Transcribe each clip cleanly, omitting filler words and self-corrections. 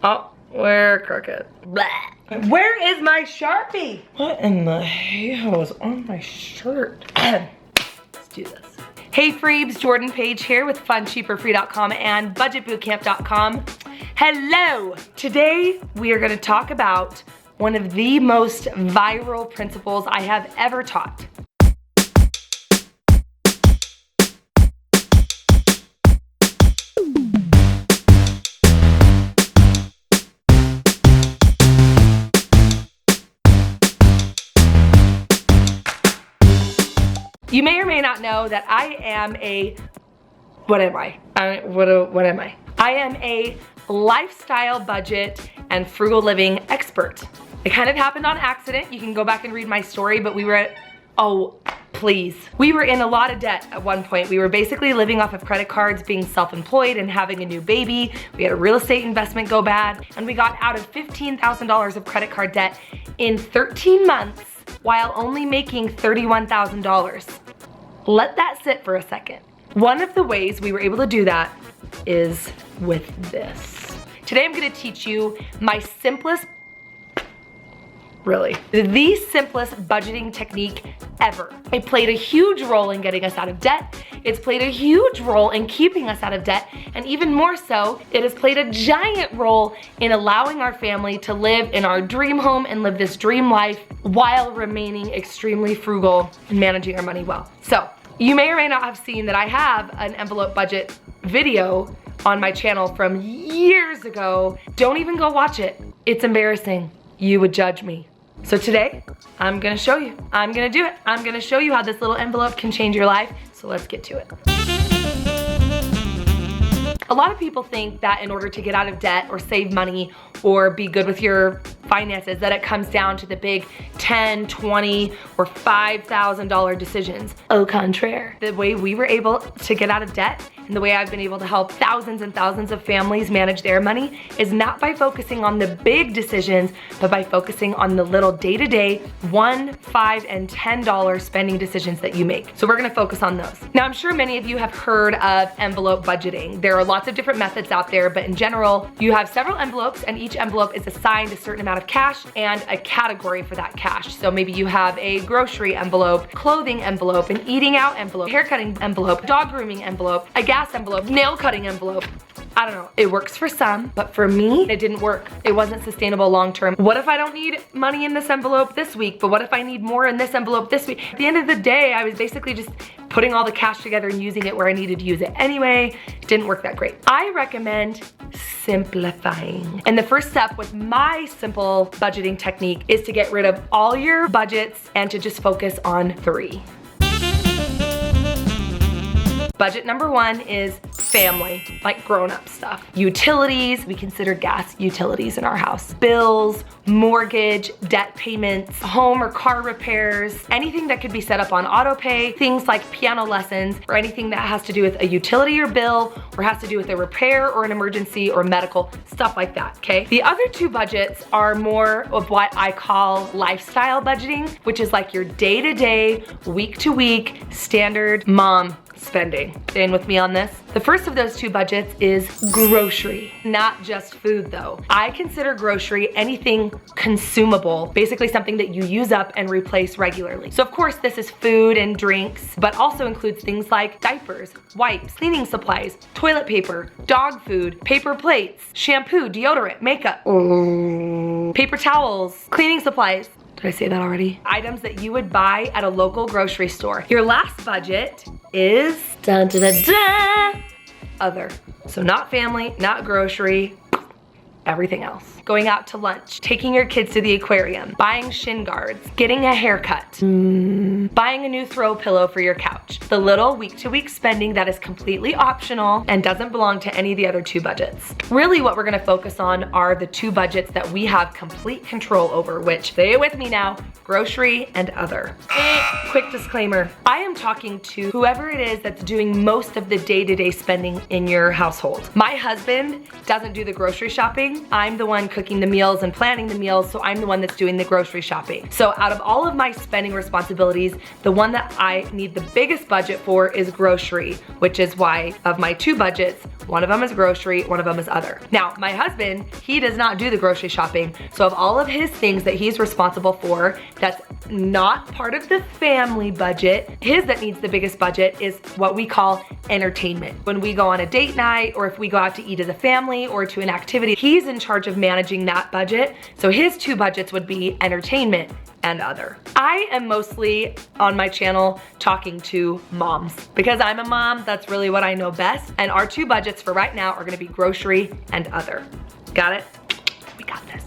Oh, we're crooked. Blah. Where is my Sharpie? What in the hell is on my shirt? Let's do this. Hey Freebs, Jordan Page here with FunCheaperFree.com and BudgetBootcamp.com. Hello! Today we are gonna talk about one of the most viral principles I have ever taught. You may or may not know that I am a, what am I? I am a lifestyle, budget, and frugal living expert. It kind of happened on accident. You can go back and read my story, but we were at, oh, please. We were in a lot of debt at one point. We were basically living off of credit cards, being self-employed and having a new baby. We had a real estate investment go bad, and we got out of $15,000 of credit card debt in 13 months while only making $31,000. Let that sit for a second. One of the ways we were able to do that is with this. Today I'm gonna teach you my simplest, really, the simplest budgeting technique ever. It played a huge role in getting us out of debt. It's played a huge role in keeping us out of debt. And even more so, it has played a giant role in allowing our family to live in our dream home and live this dream life while remaining extremely frugal and managing our money well. So, you may or may not have seen that I have an envelope budget video on my channel from years ago. Don't even go watch it. It's embarrassing. You would judge me. So today, I'm gonna show you. I'm gonna do it. I'm gonna show you how this little envelope can change your life. So let's get to it. A lot of people think that in order to get out of debt or save money or be good with your finances, that it comes down to the big $10, $20, or $5,000 decisions. Au contraire. The way we were able to get out of debt and the way I've been able to help thousands and thousands of families manage their money is not by focusing on the big decisions, but by focusing on the little day-to-day $1, $5, and $10 spending decisions that you make. So we're gonna focus on those. Now, I'm sure many of you have heard of envelope budgeting. There are lots of different methods out there, but in general, you have several envelopes and each envelope is assigned a certain amount of cash and a category for that cash. So maybe you have a grocery envelope, clothing envelope, an eating out envelope, hair cutting envelope, dog grooming envelope, a gas envelope, nail cutting envelope. I don't know, it works for some, but for me, it didn't work. It wasn't sustainable long-term. What if I don't need money in this envelope this week, but what if I need more in this envelope this week? At the end of the day, I was basically just putting all the cash together and using it where I needed to use it anyway. Didn't work that great. I recommend simplifying. And the first step with my simple budgeting technique is to get rid of all your budgets and to just focus on 3. Budget number 1 is family, like grown-up stuff. Utilities, we consider gas utilities in our house. Bills, mortgage, debt payments, home or car repairs, anything that could be set up on auto pay, things like piano lessons, or anything that has to do with a utility or bill, or has to do with a repair or an emergency or medical, stuff like that, okay? The other 2 budgets are more of what I call lifestyle budgeting, which is like your day-to-day, week-to-week, standard mom spending. Staying with me on this? The first of those 2 budgets is grocery, not just food though. I consider grocery anything consumable, basically something that you use up and replace regularly. So of course this is food and drinks, but also includes things like diapers, wipes, cleaning supplies, toilet paper, dog food, paper plates, shampoo, deodorant, makeup, paper towels, cleaning supplies. Did I say that already? Items that you would buy at a local grocery store. Your last budget is dun, dun, dun, dun, other. So not family, not grocery, everything else. Going out to lunch, taking your kids to the aquarium, buying shin guards, getting a haircut, buying a new throw pillow for your couch. The little week-to-week spending that is completely optional and doesn't belong to any of the other 2 budgets. Really what we're gonna focus on are the 2 budgets that we have complete control over, which, say it with me now, grocery and other. Quick disclaimer, I am talking to whoever it is that's doing most of the day-to-day spending in your household. My husband doesn't do the grocery shopping, shopping, I'm the one cooking the meals and planning the meals, so I'm the one that's doing the grocery shopping. So out of all of my spending responsibilities, the one that I need the biggest budget for is grocery, which is why of my 2 budgets, one of them is grocery, one of them is other. Now, my husband, he does not do the grocery shopping, so of all of his things that he's responsible for, that's not part of the family budget, his that needs the biggest budget is what we call entertainment. When we go on a date night, or if we go out to eat as a family or to an activity, he's in charge of managing that budget. So his 2 budgets would be entertainment and other. I am mostly on my channel talking to moms because I'm a mom, that's really what I know best. And our 2 budgets for right now are gonna be grocery and other. Got it? We got this.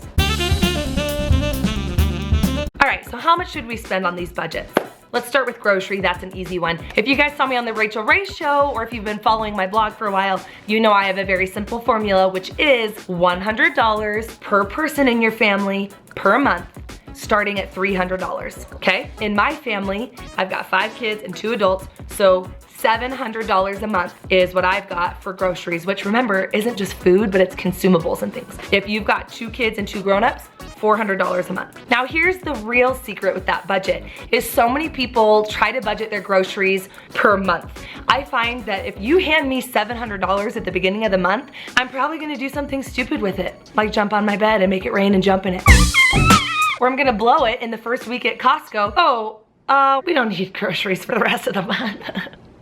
All right, so how much should we spend on these budgets? Let's start with grocery, that's an easy one. If you guys saw me on the Rachel Ray Show, or if you've been following my blog for a while, you know I have a very simple formula, which is $100 per person in your family per month, starting at $300, okay? In my family, I've got 5 kids and 2 adults, so $700 a month is what I've got for groceries, which remember, isn't just food, but it's consumables and things. If you've got 2 kids and 2 grown-ups, $400 a month. Now here's the real secret with that budget, is so many people try to budget their groceries per month. I find that if you hand me $700 at the beginning of the month, I'm probably gonna do something stupid with it, like jump on my bed and make it rain and jump in it. Or I'm gonna blow it in the first week at Costco. We don't need groceries for the rest of the month.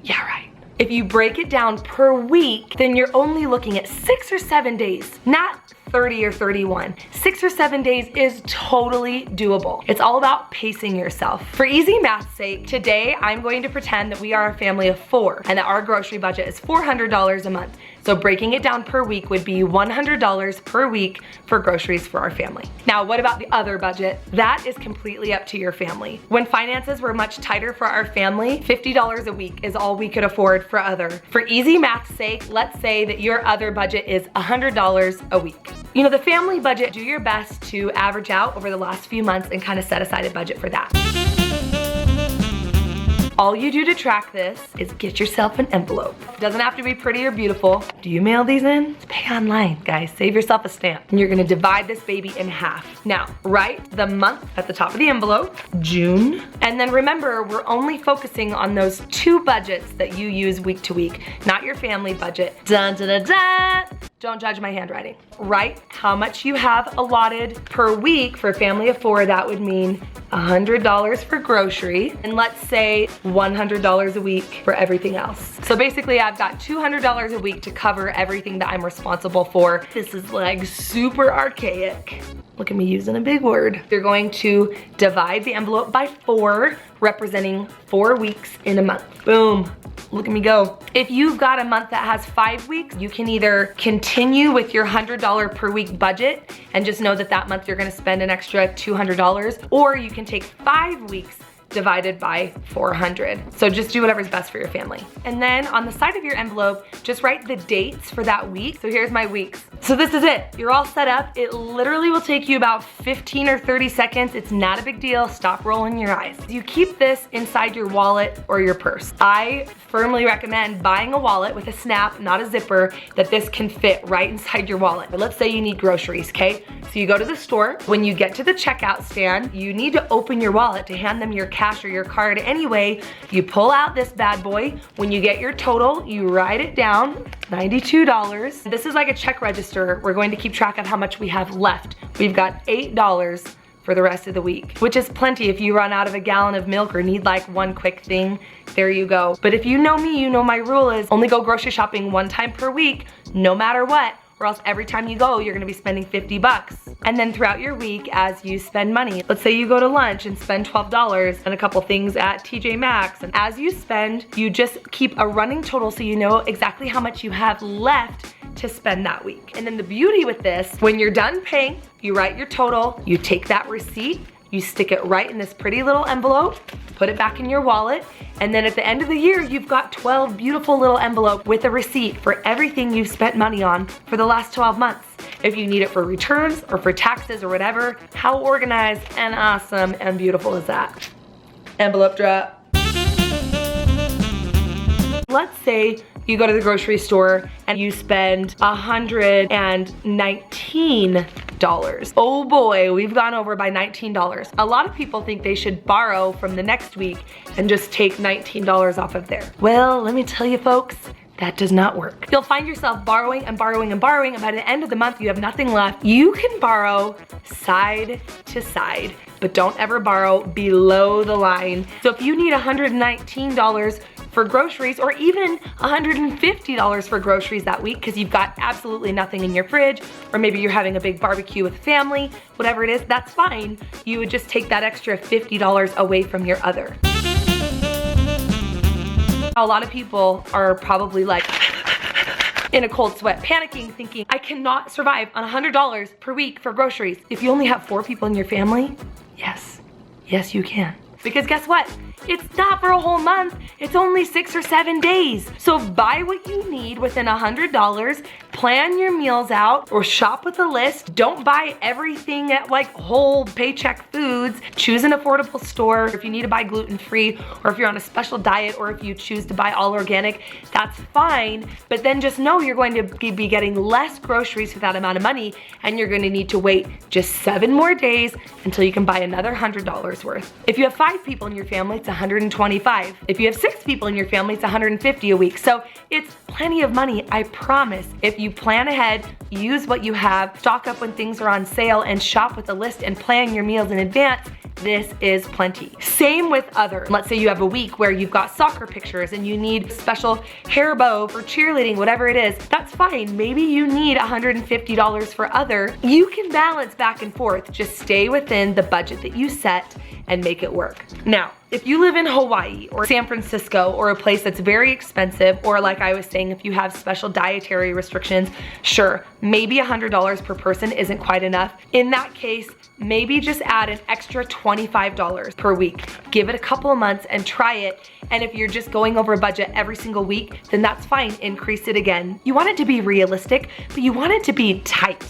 Yeah, right. If you break it down per week, then you're only looking at 6 or 7 days, not 30 or 31. 6 or 7 days is totally doable. It's all about pacing yourself. For easy math's sake, today I'm going to pretend that we are a family of 4 and that our grocery budget is $400 a month. So breaking it down per week would be $100 per week for groceries for our family. Now, what about the other budget? That is completely up to your family. When finances were much tighter for our family, $50 a week is all we could afford for other. For easy math's sake, let's say that your other budget is $100 a week. You know, the family budget, do your best to average out over the last few months and kind of set aside a budget for that. All you do to track this is get yourself an envelope. It doesn't have to be pretty or beautiful. Do you mail these in? Pay online, guys. Save yourself a stamp. And you're gonna divide this baby in half. Now, write the month at the top of the envelope, June. And then remember, we're only focusing on those 2 budgets that you use week to week, not your family budget. Dun, dun, dun, dun. Don't judge my handwriting. Write how much you have allotted per week for a family of 4. That would mean $100 for grocery, and let's say $100 a week for everything else. So basically I've got $200 a week to cover everything that I'm responsible for. This is like super archaic. Look at me using a big word. You're going to divide the envelope by 4, representing 4 weeks in a month. Boom. Look at me go. If you've got a month that has 5 weeks, you can either continue with your $100 per week budget and just know that that month you're gonna spend an extra $200, or you can take 5 weeks divided by 400. So just do whatever's best for your family. And then on the side of your envelope, just write the dates for that week. So here's my weeks. So this is it. You're all set up. It literally will take you about 15 or 30 seconds. It's not a big deal. Stop rolling your eyes. You keep this inside your wallet or your purse. I firmly recommend buying a wallet with a snap, not a zipper, that this can fit right inside your wallet. But let's say you need groceries, okay? So you go to the store. When you get to the checkout stand, you need to open your wallet to hand them your cash or your card anyway. You pull out this bad boy. When you get your total, you write it down, $92. This is like a check register. We're going to keep track of how much we have left. We've got $8 for the rest of the week, which is plenty if you run out of a gallon of milk or need like one quick thing. There you go. But if you know me, you know my rule is only go grocery shopping 1 time per week, no matter what, or else every time you go, you're gonna be spending 50 bucks. And then throughout your week, as you spend money, let's say you go to lunch and spend $12 and a couple things at TJ Maxx, and as you spend, you just keep a running total so you know exactly how much you have left to spend that week. And then the beauty with this, when you're done paying, you write your total, you take that receipt, you stick it right in this pretty little envelope, put it back in your wallet, and then at the end of the year, you've got 12 beautiful little envelopes with a receipt for everything you've spent money on for the last 12 months. If you need it for returns or for taxes or whatever, how organized and awesome and beautiful is that? Envelope drop. Let's say You go to the grocery store and you spend $119. Oh boy, we've gone over by $19. A lot of people think they should borrow from the next week and just take $19 off of there. Well, let me tell you folks, that does not work. You'll find yourself borrowing and borrowing and borrowing, and by the end of the month, you have nothing left. You can borrow side to side, but don't ever borrow below the line. So if you need $119 for groceries, or even $150 for groceries that week because you've got absolutely nothing in your fridge, or maybe you're having a big barbecue with family, whatever it is, that's fine. You would just take that extra $50 away from your other. A lot of people are probably like in a cold sweat, panicking, thinking, I cannot survive on $100 per week for groceries. If you only have 4 people in your family, yes, you can. Because guess what? It's not for a whole month. It's only 6 or 7 days. So buy what you need within $100, plan your meals out, or shop with a list. Don't buy everything at like whole paycheck foods. Choose an affordable store. If you need to buy gluten-free, or if you're on a special diet, or if you choose to buy all organic, that's fine. But then just know you're going to be getting less groceries for that amount of money, and you're going to need to wait just 7 more days until you can buy another $100 worth. If you have 5 people in your family, it's $125. If you have 6 people in your family, it's $150 a week. So it's plenty of money, I promise. If you plan ahead, use what you have, stock up when things are on sale, and shop with a list and plan your meals in advance, this is plenty. Same with other. Let's say you have a week where you've got soccer pictures and you need special hair bow for cheerleading, whatever it is, that's fine. Maybe you need $150 for other. You can balance back and forth. Just stay within the budget that you set and make it work. Now, if you live in Hawaii or San Francisco, or a place that's very expensive, or like I was saying, if you have special dietary restrictions, sure, maybe $100 per person isn't quite enough. In that case, maybe just add an extra $25 per week. Give it a couple of months and try it. And if you're just going over a budget every single week, then that's fine, increase it again. You want it to be realistic, but you want it to be tight.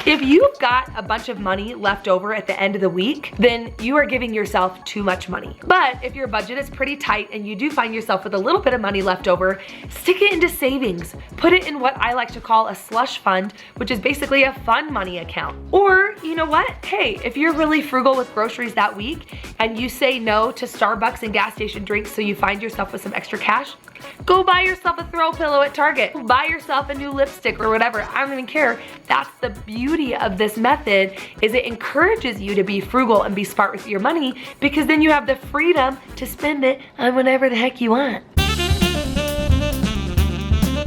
If you've got a bunch of money left over at the end of the week, then you are giving yourself too much money. But if your budget is pretty tight and you do find yourself with a little bit of money left over, stick it into savings. Put it in what I like to call a slush fund, which is basically a fun money account. Or, you know what? Hey, if you're really frugal with groceries that week and you say no to Starbucks and gas station drinks so you find yourself with some extra cash, go buy yourself a throw pillow at Target. Buy yourself a new lipstick or whatever. I don't even care. That's the beauty of this method, is it encourages you to be frugal and be smart with your money, because then you have the freedom to spend it on whatever the heck you want.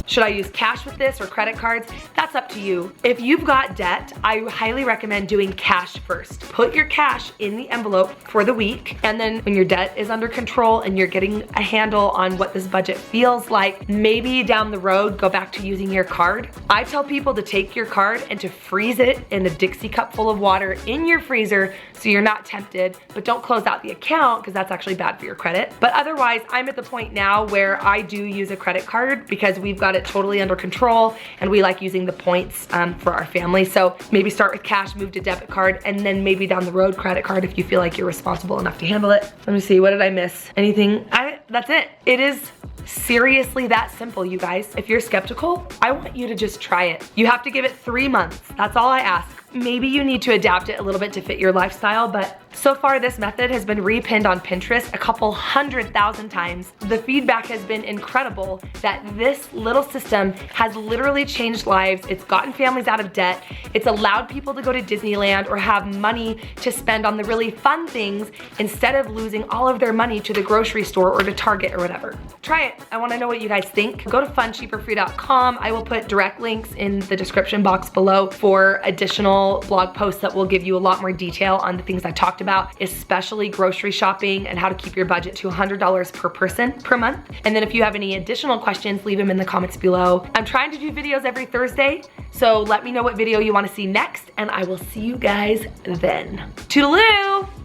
Should I use cash with this or credit cards? That's up to you. If you've got debt, I highly recommend doing cash first. Put your cash in the envelope for the week, and then when your debt is under control and you're getting a handle on what this budget feels like, maybe down the road, go back to using your card. I tell people to take your card and to freeze it in a Dixie cup full of water in your freezer so you're not tempted, but don't close out the account because that's actually bad for your credit. But otherwise, I'm at the point now where I do use a credit card because we've got it totally under control and we like using the points for our family. So maybe start with cash, move to debit card, and then maybe down the road credit card if you feel like you're responsible enough to handle it. Let me see, what did I miss? Anything? That's it. It is seriously that simple, you guys. If you're skeptical, I want you to just try it. You have to give it 3 months. That's all I ask. Maybe you need to adapt it a little bit to fit your lifestyle, but so far this method has been repinned on Pinterest a couple 100,000 times. The feedback has been incredible that this little system has literally changed lives. It's gotten families out of debt. It's allowed people to go to Disneyland or have money to spend on the really fun things instead of losing all of their money to the grocery store or to Target or whatever. Try it. I want to know what you guys think. Go to funcheaperfree.com. I will put direct links in the description box below for additional blog posts that will give you a lot more detail on the things I talked about, especially grocery shopping and how to keep your budget to $100 per person per month. And then if you have any additional questions, leave them in the comments below. I'm trying to do videos every Thursday, so let me know what video you want to see next, and I will see you guys then. Toodaloo!